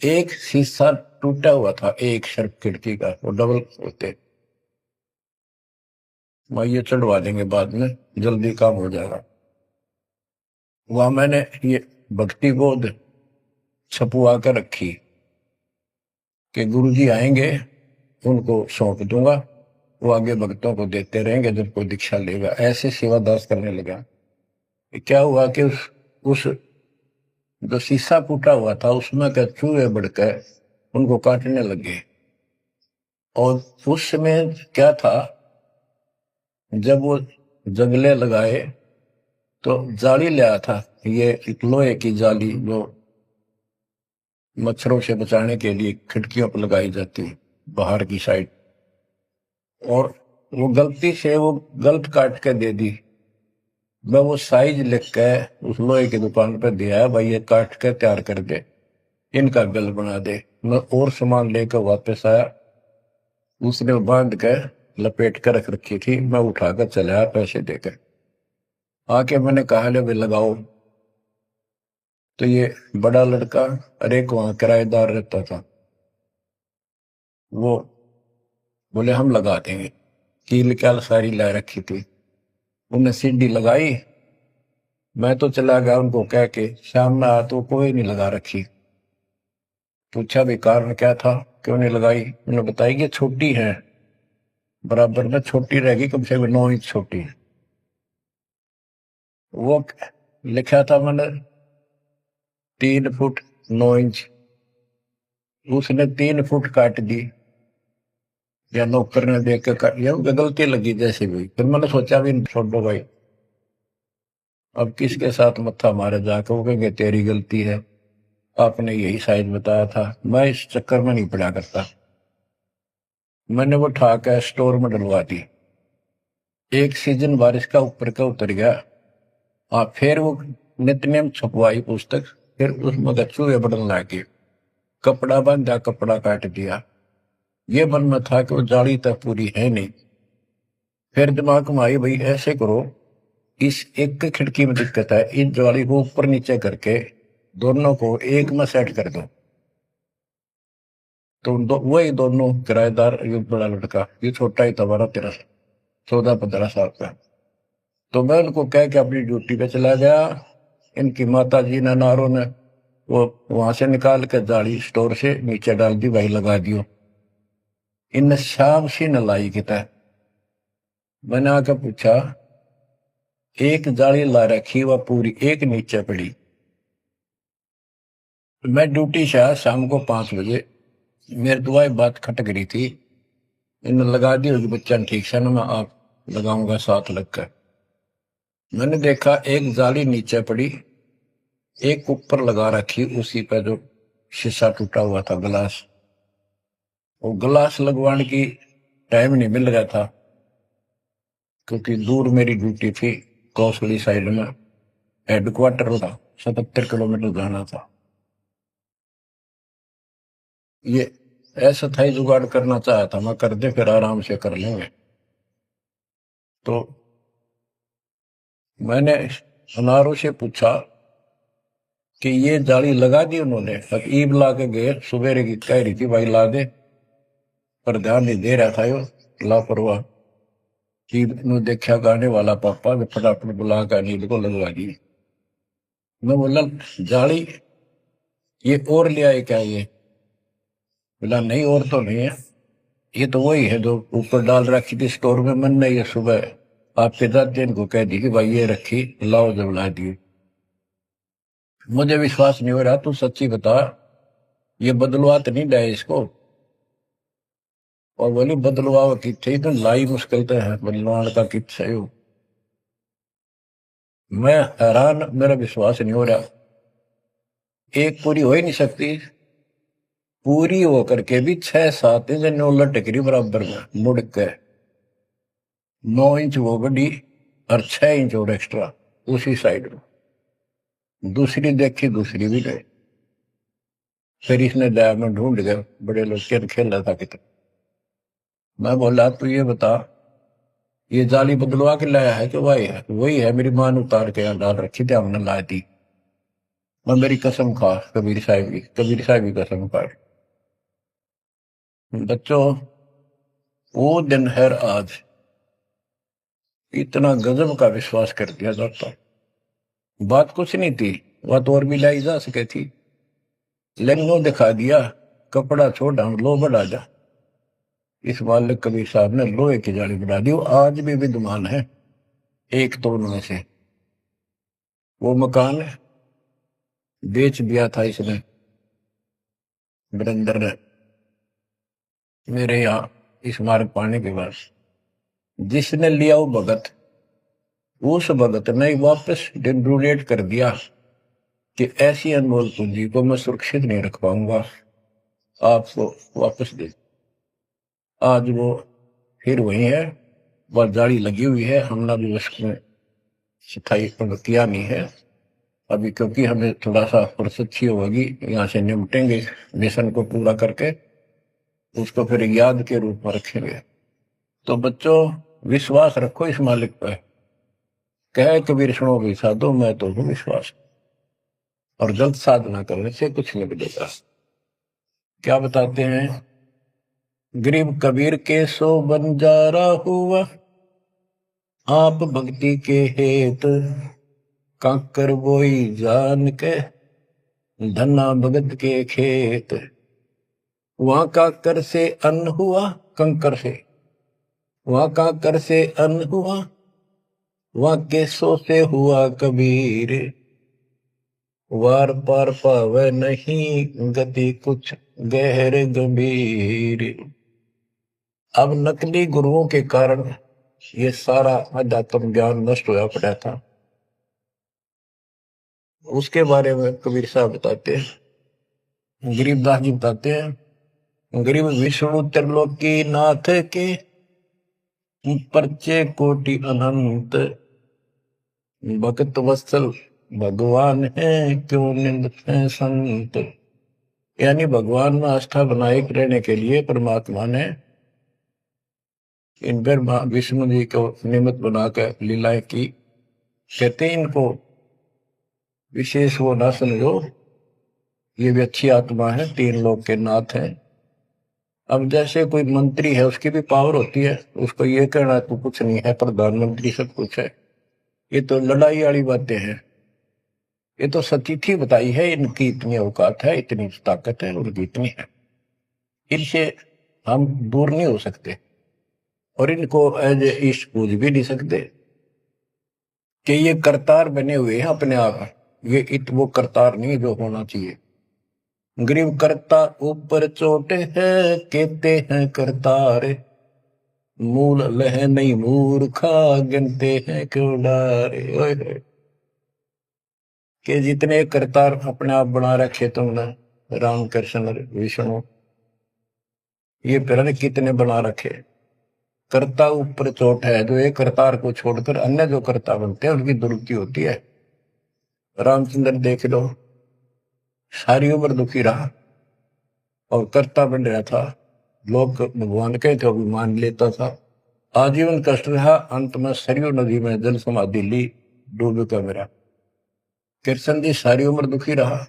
एक शीशा टूटा हुआ था, एक शर्फ खिड़की का, वो डबल होते, मैं ये चढ़वा देंगे बाद में, जल्दी काम हो जाएगा। वहां मैंने ये भक्ति बोध छपुआ कर रखी कि गुरुजी आएंगे उनको सौंप दूंगा, वो आगे भक्तों को देते रहेंगे जब कोई दीक्षा लेगा। ऐसे सेवादास करने लगा। क्या हुआ कि उस जो शीशा टूटा हुआ था उसमें के चूहे बढ़कर उनको काटने लगे। और उस समय क्या था, जब वो जंगले लगाए तो जाली ले आया था, ये लोहे की जाली जो मच्छरों से बचाने के लिए खिड़कियों पर लगाई जाती है बाहर की साइड, और वो गलती से वो गलत काट के दे दी। मैं वो साइज लिख के उस लोहे की दुकान पर दिया, भाई ये काट के तैयार कर दे, इनका गल बना दे। मैं और सामान लेकर वापस आया, उसने बांध के लपेट कर रख रखी थी, मैं उठाकर चला पैसे देकर। आके मैंने कहा ले भाई लगाओ। तो ये बड़ा लड़का, अरे वहां किराएदार रहता था, वो बोले हम लगा देंगे। कील क्या सारी ला रखी थी, उन्हें सीढ़ी लगाई। मैं तो चला गया उनको कह के, शाम में आया तो कोई नहीं लगा रखी। पूछा भी कारण क्या था, क्यों नहीं लगाई। उन्होंने बताई कि छोटी है, बराबर में छोटी रहेगी, कम से कम 9 इंच छोटी। वो लिखा था मैंने 3 फुट 9 इंच, उसने 3 फुट काट दी, या नौकर ने देख के काट, या गलती लगी जैसे भी। फिर मैंने सोचा भी छोड़ो भाई, अब किसके साथ मत्था मारे जाकर, वो कहेंगे तेरी गलती है, आपने यही साइज बताया था। मैं इस चक्कर में नहीं पड़ा करता। मैंने वो उठा के स्टोर में डलवा दी। एक सीजन बारिश का ऊपर का उतर गया, फिर वो नित्य नेम छपवाई पुस्तक, फिर उसमें चूहे बढ़ने लगे। कपड़ा बांधा, कपड़ा काट दिया। ये मन में था कि वो जाली तक पूरी है नहीं। फिर दिमाग में आई, भाई ऐसे करो, इस एक खिड़की में दिक्कत है, इस जाली को ऊपर नीचे करके दोनों को एक में सेट कर दो। तो वही दोनों किराएदार, ये बड़ा लड़का, ये छोटा ही था, 12-13, 14-15 साल का। तो मैं उनको कह के अपनी ड्यूटी पे चला गया। इनकी माता जी ने, नारों ने, वो वहां से निकाल के जाली स्टोर से नीचे डाल दी, भाई लगा दियो। इन शाम सी न लाई किता। मैंने आके पूछा, एक जाली ला रखी, वह पूरी एक नीचे पड़ी। मैं ड्यूटी से आया शाम को 5 बजे। मेरी दुआई बात खटक रही थी, इन लगा दी होगी बच्चा ठीक से ना, मैं आप लगाऊंगा साथ लगकर। मैंने देखा एक जाली नीचे पड़ी, एक ऊपर लगा रखी, उसी पे जो शीशा टूटा हुआ था, गिलास। वो गिलास लगवाने की टाइम नहीं मिल रहा था, क्योंकि दूर मेरी ड्यूटी थी, कौसली साइड में हेडक्वार्टर था, 77 किलोमीटर जाना था। ये ऐसा था ही, जुगाड़ करना चाहा था मैं, कर दे फिर आराम से कर लेंगे। तो मैंने अनारों से पूछा कि ये जाली लगा दी उन्होंने। अब ईब ला के गए, सुबेरे की कह रही थी भाई ला दे, पर ध्यान नहीं दे रहा था यो, लापरवाह। ईब ने देखा गाने वाला पापा, फटाफट बुला कर नींद को लगवा दी। मैं बोला, जाली ये और ले आए क्या? ये बोला नहीं, और तो नहीं है, ये तो वही है जो ऊपर डाल रखी थी स्टोर में। मैंने ये सुबह आपके दादी इनको कह दी कि भाई ये रखी, लाओ, जब ला दी। मुझे विश्वास नहीं हो रहा, तू सच्ची बता, ये बदलवा तो नहीं डाय इसको? और बोली बदलवा की थी तो लाई मुश्किल तो है, बदलवान का कित सही हो। मैं हैरान, मेरा विश्वास नहीं हो रहा। एक पूरी हो ही नहीं सकती, पूरी हो करके भी 6-7 इंच नो लटकरी बराबर में मुड़ के, 9 इंच वो बड़ी और 6 इंच और एक्स्ट्रा उसी साइड में। दूसरी देखी, दूसरी भी गए। फिर इसने डायमंड ढूंढ गए, बड़े लोग खेल खेल रहा था कितना। मैं बोला तू ये बता, ये जाली बदलवा के लाया है कि वही है? वही है, मेरी मां ने उतार के यहाँ डाल रखी थी, हमने ला दी। मैं मेरी कसम खा, कबीर साहब की, कबीर साहब की कसम खा। बच्चों, वो दिन है आज, इतना गजब का विश्वास कर दिया जाता। बात कुछ नहीं थी, बात और भी लाई जा सके थी, लेकिन वो दिखा दिया, कपड़ा छोड़ हम लो बढ़ा जा। इस मालिक कबीर साहब ने लोहे की जाली बढ़ा दी, वो आज भी विद्यमान है। एक तो उनमें से वो मकान बेच दिया था इसने, वीरेंद्र ने, मेरे यहाँ इस मार्ग पाने के बाद। जिसने लिया वो भगत, उस भगत ने वापस डोनेट कर दिया कि ऐसी अनमोल पूंजी को मैं सुरक्षित नहीं रख पाऊंगा, आपको वापस दे। आज वो फिर वही है, वह जाली लगी हुई है, हमने भी उसमें सफाई किया नहीं है अभी, क्योंकि हमें थोड़ा सा फुर्सत अच्छी होगी, यहाँ से निपटेंगे मिशन को पूरा करके, उसको फिर याद के रूप में रखेंगे। तो बच्चों, विश्वास रखो इस मालिक पर। कह कबीर सुनो भी साधो, मैं तो हूँ विश्वास, और गलत साधना करने से कुछ नहीं मिलेगा। क्या बताते हैं, गरीब कबीर के सो बंजारा हुआ, आप भक्ति के हेत, काकर बोई जान के, धना भगत के खेत। वहां काकर से अन्न हुआ, कंकर से, वहां काकर से अन्न हुआ, वहां केसों से हुआ कबीर, वार पार पावे नहीं गति कुछ गहर गंभीर। अब नकली गुरुओं के कारण ये सारा अध्यात्म ज्ञान नष्ट होया पड़ा था। उसके बारे में कबीर साहब बताते हैं, गरीबदास जी बताते हैं, गरीब विष्णु त्रिलोकी नाथ के, परचे कोटि अनंत, भक्त वत्सल भगवान है, क्यों निंद है संत। यानी भगवान में आस्था बनाए रहने के लिए परमात्मा ने इन ब्रह्मा विष्णु जी को निमित्त बनाकर लीलाएं की। कहते इनको विशेष वो ना समझो, ये भी अच्छी आत्मा है, तीन लोक के नाथ हैं। अब जैसे कोई मंत्री है, उसकी भी पावर होती है, उसको ये कहना तो कुछ नहीं है, प्रधानमंत्री सब कुछ है, ये तो लड़ाई वाली बातें हैं। ये तो सतीथी बताई है, इनकी इतनी औकात है, इतनी ताकत है, उनकी इतनी है, इनसे हम दूर नहीं हो सकते और इनको एज ईस्ट पूज भी नहीं सकते कि ये करतार बने हुए हैं अपने आप। ये वो करतार नहीं जो होना चाहिए। गरीब करता ऊपर चोट है, कहते हैं करतार, मूल लह नहीं मूर्खा, गिनते हैं क्यों डारे। कि जितने करतार अपने आप बना रखे तुमने, राम कृष्ण विष्णु, ये फिर कितने बना रखे। कर्ता ऊपर चोट है, जो एक करतार को छोड़कर अन्य जो कर्ता बनते हैं उनकी दुरुक्ति होती है। रामचंद्र देख लो, सारी उम्र दुखी रहा और कर्ता बन रहा था, लोग भगवान के थे, भी मान लेता था, आजीवन कष्ट रहा, अंत में सरयू नदी में जल समाधि ली, डूब का मेरा। कृष्ण जी सारी उम्र दुखी रहा,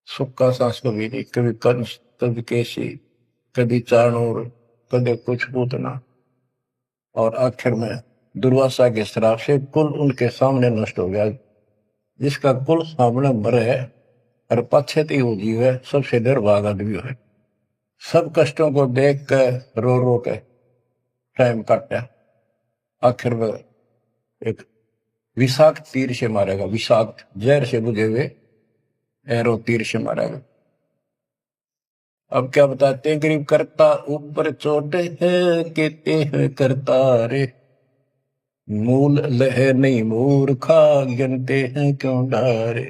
सुख का सांस कभी नहीं, कभी कंस, कभी केसी, कभी चाणूर, कभी कुछ पूतना, और आखिर में दुर्वासा के श्राप से कुल उनके सामने नष्ट हो गया। जिसका कुल सामने मरे और पश्चाती वो जीव है, सबसे निर्भाग आदमी है। सब कष्टों को देख कर रो रो के टाइम काटा, आखिर में एक विषाक्त तीर से मारेगा, विषाक्त जहर से बुझे हुए एरो तीर से मारेगा। अब क्या बताते हैं, गरीब करता ऊपर चोट है, कहते हैं करता रे, मूल लह नहीं मूर्खा, गिनते हैं क्यों डारे।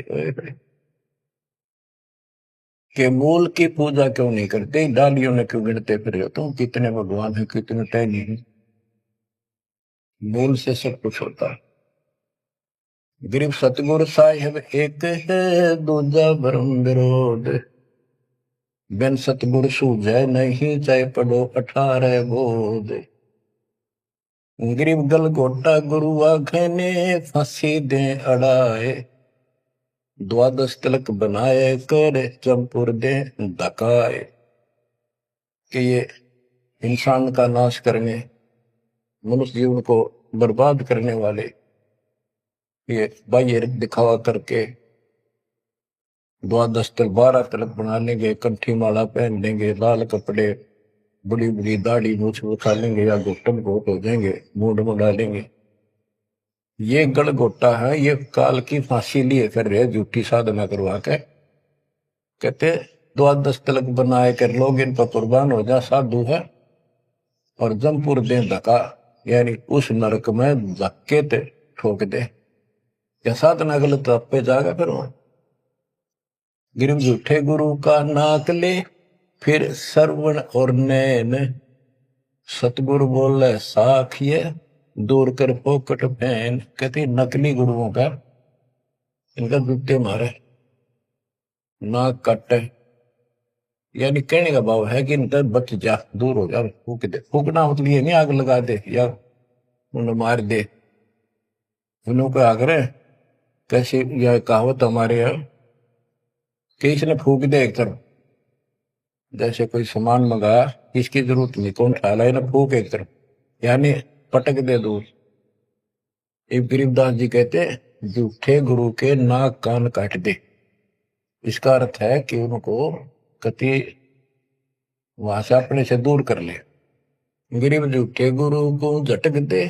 के मूल की पूजा क्यों नहीं करते, डालियों ने क्यों गिनते फिर हो तुम, कितने भगवान है, कितने टहनी है। मूल से सब कुछ होता है। गरीब सतगुरु साहिब एक है, दूजा भरम विरोध, बिन सतगुरु सूझे नहीं, चाहे पढ़ो 18 बोध। गरीब गल गोटा गुरु आखे ने, फांसी दे अड़ाए, द्वादश तिलक बनाए कर, चंपुर दे धकाए। कि ये इंसान का नाश करने, मनुष्य जीवन को बर्बाद करने वाले, ये बाह्य दिखावा करके द्वादश तिलक 12 तिलक बना लेंगे, कंठी माला पहन लेंगे, लाल कपड़े, बड़ी बड़ी दाढ़ी मूछ उठा लेंगे, या घुटन घोट हो जाएंगे, मूड में डालेंगे। ये गलगोटा है, ये काल की फांसी लिए कर रहे, झूठी साधना करवा के। कहते द्वादश तिलक बनाए कर लोग इन पर कुर्बान हो जा, साधु है, और जमपुर दे धक्का, यानी उस नरक में धक्के ते ठोक दे, या साधना गलत पे जाएगा फिर वहां। गिरव झूठे गुरु का नाक ले, फिर श्रवण और नैन, सतगुरु बोले साखिए, दूर कर पोकट फैन। कहते नकली गुरुओं का, इनका जूते मारे, नाक काटे, यानी कहने का भाव है कि इनका बच जा, दूर हो जा, फूक दे। फूकना मतलब ये नहीं आग लगा दे या उन्हें मार दे, उन्हों को आग्रह कैसे, यह कहावत हमारे यहाँ कि इसने फूक दे एक तरफ, जैसे कोई सामान मंगाया, इसकी जरूरत नहीं, कौन ख्याल है ना, फूक एक तरफ, यानी पटक दे दूर। एक गरीबदास जी कहते झूठे गुरु के नाक कान काट दे। इसका अर्थ है कि उनको कति वहां से अपने से दूर कर ले। गरीब झूठे गुरु को झटक दे,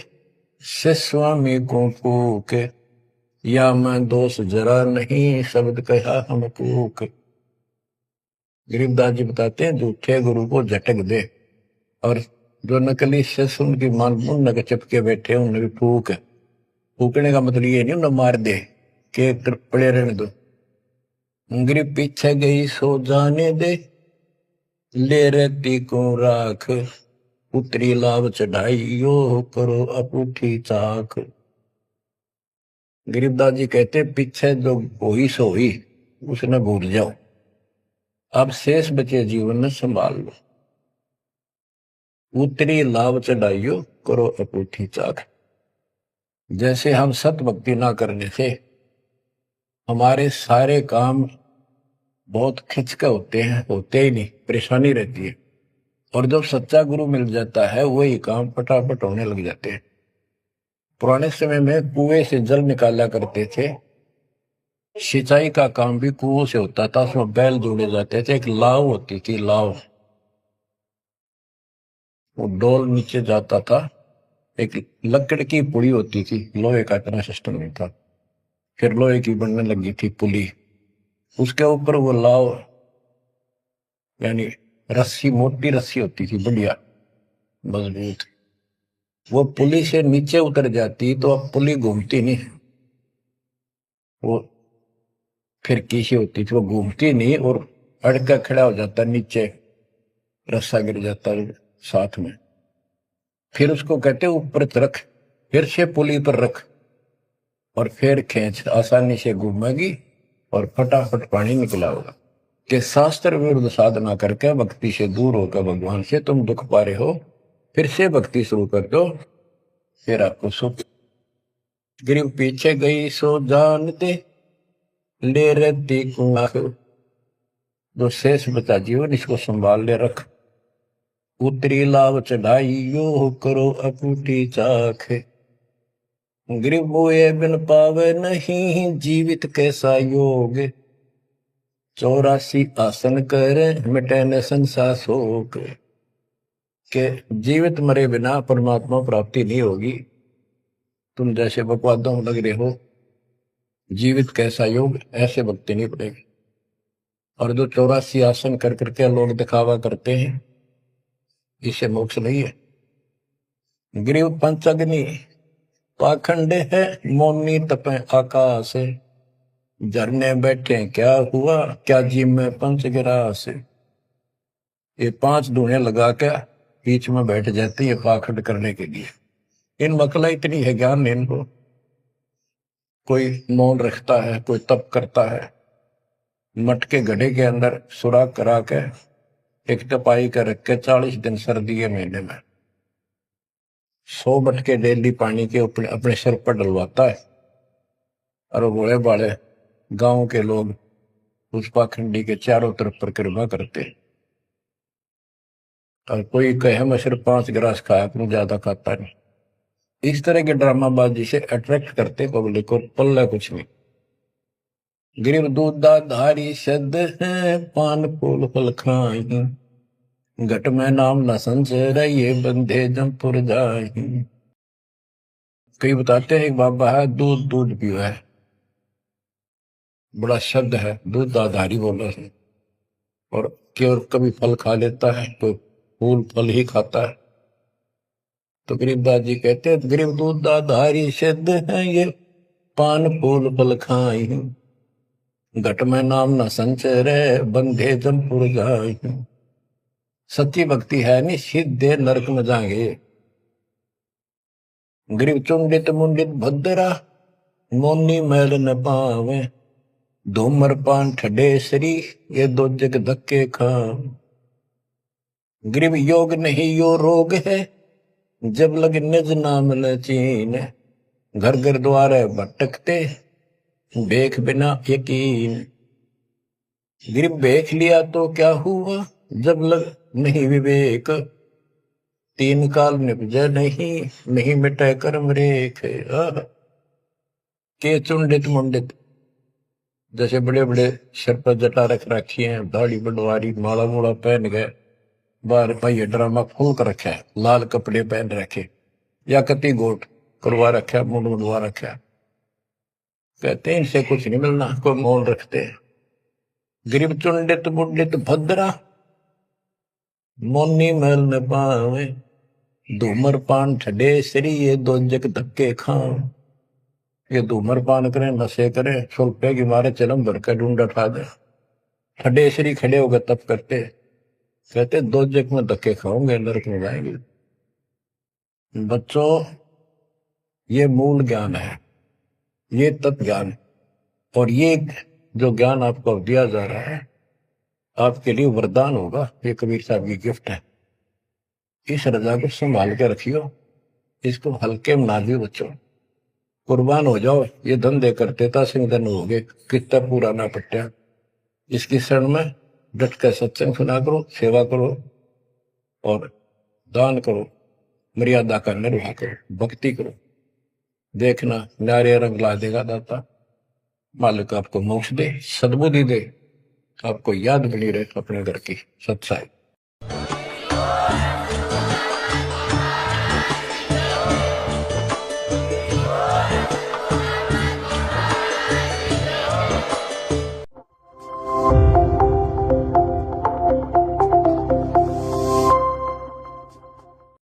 से स्वामी को फूक, या मैं दोष जरा नहीं, शब्द कहा हम कूक। गरीबदास जी बताते हैं झूठे गुरु को झटक दे, और जो नकली शिष्य उनकी मान मुन्न के चिपके बैठे उन्हें भी फूक। फूकने का मतलब ये नहीं उन्हें मार दे के पड़े रहने दो। गरीब पीछे गई सो जाने दे, ले रहती को राख, उतरी लाभ चढ़ाई यो, करो अपूठी चाक। गरीबदास जी कहते पीछे जो हुई सो हुई, उसने भूल जाओ, अब शेष बचे जीवन में संभाल लो, उतरी लाभ चढ़ाइयो करो अपूठी चाक। जैसे हम सत भक्ति ना करने से हमारे सारे काम बहुत खिंचके होते ही नहीं, परेशानी रहती है। और जब सच्चा गुरु मिल जाता है वही काम फटाफट होने लग जाते हैं। पुराने समय में कुएं से जल निकाला करते थे, सिंचाई का काम भी कुओं से होता था, उसमें बैल जोड़े जाते थे, एक लाव होती थी, लाव, वो डोल नीचे जाता था, एक लकड़ की पुड़ी होती थी, लोहे का इतना सिस्टम नहीं था, फिर लोहे की बनने लगी थी पुली, उसके ऊपर वो लाव यानी रस्सी, मोटी रस्सी होती थी, बढ़िया मजबूत, वो पुली से नीचे उतर जाती तो अब पुली घूमती नहीं, वो फिर किसी होती थी, वो घूमती नहीं और अड़का खड़ा हो जाता, नीचे रस्सा गिर जाता साथ में, फिर उसको कहते ऊपर रख, फिर से पुली पर रख और फिर खींच, आसानी से घूमेगी और फटाफट पानी निकला होगा। कि शास्त्र विरुद्ध साधना करके भक्ति से दूर होकर भगवान से तुम दुख पा रहे हो, फिर से भक्ति शुरू कर दो, फिर आपको सुख। गिरिव पीछे गई सो जान दे, ले रहती कुआं, जो शेष बचा जीवन इसको संभाल ले रख, उतरी लाभ चढ़ाइयो करो अपूठी चाख। गिरिव बोए बिन पावे नहीं, जीवित कैसा योग, 84 आसन करे मिटे न संसार शोक। के जीवित मरे बिना परमात्मा प्राप्ति नहीं होगी। तुम जैसे बकवादों में लग रहे हो, जीवित कैसा योग, ऐसे भक्ति नहीं पड़ेगी। और जो 84 आसन कर करके लोग दिखावा करते हैं, इसे मोक्ष नहीं है। गिरिव पंचअग्नि पाखंड है, मौनी तपे आकाश, झरने बैठे क्या हुआ, क्या जीव में पंच गिरास। ये 5 धुएं लगा के बीच में बैठ जाते हैं पाखंड करने के लिए। इन मकला इतनी है ज्ञान नहीं इनको। कोई मौन रखता है, कोई तप करता है, मटके घड़े के अंदर सुराख करा के एक तपाई कर रख के 40 दिन सर्दी के महीने में 100 मटके डेली पानी के अपने सिर पर डलवाता है, और वो बड़े बड़े गांव के लोग उस पाखंडी के चारों तरफ परिक्रमा करते हैं। और कोई कहे मैं सिर्फ 5 गिलास खाया करूं, ज्यादा खाता नहीं। इस तरह के ड्रामाबाजी से अट्रैक्ट करते पब्लिक को, पल्ला कुछ नहीं। गिरिव दूधा धारी शब्द है, पान फूल फल खाई, घट में नाम न संचर, ये बंधे जमपुर जाई। कई बताते हैं बाबा है दूध दूध पियो है, बड़ा शब्द है, दूध आधारी बोला है, और केवल कभी फल खा लेता है तो फूल फल ही खाता है। तो गरीबदास जी कहते हैं गरीब दूध आधारी शब्द है, ये पान फूल फल खाई, घट में नाम न संचर, बंधे जमपुर जाई। सच्ची भक्ति है नहीं, सीधे नरक में जाएंगे। गरीब चुंडित मुंडित भद्रा, मोनी मैल न पावे, धूमर पान ठडे श्री, ये 2 जग धक्के खाओ। गरीब योग नहीं यो रोग है, जब लग निज नाम न चीन, घर घर द्वारे भटकते, देख बिना यकीन। गरीब देख लिया तो क्या हुआ, जब लग नहीं विवेक, 3 काल निपजे नहीं मिटे कर्म रेख। के चुंडित मुंडित, जैसे बड़े बड़े सिर पर जटा रख रखी है, दाढ़ी बढ़वारी, माला मूला पहन गए, बाहर भाई ड्रामा फूल कर रखा है, लाल कपड़े पहन रखे, या कति गोट करवा रखा, मुंड मुंडवा रखा, कहते हैं इनसे कुछ नहीं मिलना, कोई मौन रखते हैं। गरीब चुंडित मुंडित भद्रा, मोनी मैल न पावे, धूमर पान ठडे श्री, ये 2 जग धक्के खाओ। ये धूमर पान करें, नशे करें, सुल्पे की मारे चलम भर कर ढूंढा ठा दे, ठडे श्री खड़े होकर तप करते, कहते 2 जग में धक्के खाओगे, नरक में जाएंगे। बच्चों, ये मूल ज्ञान है, ये तत्व ज्ञान, और ये जो ज्ञान आपको दिया जा रहा है, आपके लिए वरदान होगा। ये कबीर साहब की गिफ्ट है। इस रजा को संभाल के रखियो, इसको हल्के में ना दियो बच्चों। कुर्बान हो जाओ, ये धन दे कर देता सिंह धन हो गए, कितना पूरा ना पट्टा। इसकी शरण में डट कर सत्संग सुना करो, सेवा करो और दान करो, मर्यादा का निर्वाह करो, भक्ति करो। देखना नारे रंग ला देगा दाता। मालिक आपको मोक्ष दे, सद्बुद्धि दे, आपको याद बनी रहे अपने घर की सच्चाई।